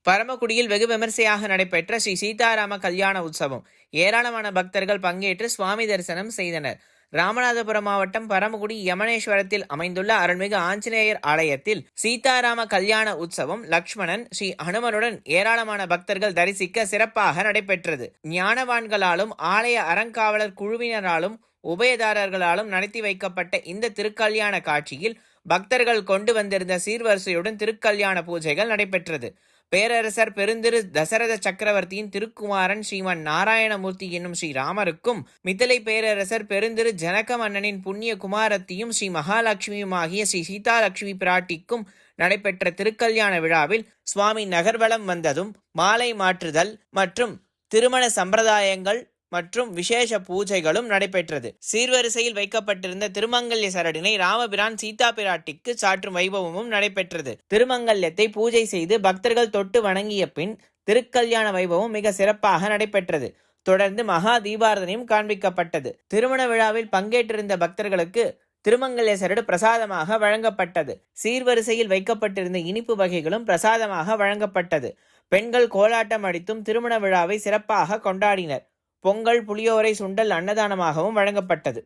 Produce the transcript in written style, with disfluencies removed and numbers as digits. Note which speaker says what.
Speaker 1: பரமக்குடியில் வெகு விமர்சையாக நடைபெற்ற ஸ்ரீ சீதாராம கல்யாண உற்சவம். ஏராளமான பக்தர்கள் பங்கேற்று சுவாமி தரிசனம் செய்தனர். ராமநாதபுரம் மாவட்டம் பரமக்குடி யமனேஸ்வரத்தில் அமைந்துள்ள அருள்மிகு ஆஞ்சநேயர் ஆலயத்தில் சீதாராம கல்யாண உற்சவம் லக்ஷ்மணன் ஸ்ரீ ஹனுமனுடன் ஏராளமான பக்தர்கள் தரிசிக்க சிறப்பாக நடைபெற்றது. ஞானவான்களாலும் ஆலய அறங்காவலர் குழுவினராலும் உபயதாரர்களாலும் நடத்தி வைக்கப்பட்ட இந்த திருக்கல்யாண காட்சியில் பக்தர்கள் கொண்டு வந்திருந்த சீர்வரிசையுடன் திருக்கல்யாண பூஜைகள் நடைபெற்றது. பேரரசர் பெருந்திரு தசரத சக்கரவர்த்தியின் திருக்குமாரன் ஸ்ரீமன் நாராயணமூர்த்தி என்னும் ஸ்ரீராமருக்கும், மிதிலை பேரரசர் பெருந்திரு ஜனக மன்னனின் புண்ணிய குமாரத்தியும் ஸ்ரீ மகாலட்சுமியும் ஆகிய ஸ்ரீ சீதாலட்சுமி பிராட்டிக்கும் நடைபெற்ற திருக்கல்யாண விழாவில் சுவாமி நகர்வலம் வந்ததும் மாலை மாற்றுதல் மற்றும் திருமண சம்பிரதாயங்கள் மற்றும் விசேஷ பூஜைகளும் நடைபெற்றது. சீர்வரிசையில் வைக்கப்பட்டிருந்த திருமங்கல்ய சரடினை ராமபிரான் சீதா பிராட்டிக்கு சாற்றும் வைபவமும் நடைபெற்றது. திருமங்கல்யத்தை பூஜை செய்து பக்தர்கள் தொட்டு வணங்கிய பின் திருக்கல்யாண வைபவம் மிக சிறப்பாக நடைபெற்றது. தொடர்ந்து மகா தீபாரதனையும் காண்பிக்கப்பட்டது. திருமண விழாவில் பங்கேற்றிருந்த பக்தர்களுக்கு திருமங்கல்ய சரடு பிரசாதமாக வழங்கப்பட்டது. சீர்வரிசையில் வைக்கப்பட்டிருந்த இனிப்பு வகைகளும் பிரசாதமாக வழங்கப்பட்டது. பெண்கள் கோலாட்டம் அடித்தும் திருமண விழாவை சிறப்பாக கொண்டாடினர். பொங்கல், புளியோரை, சுண்டல் அன்னதானமாகவும் வழங்கப்பட்டது.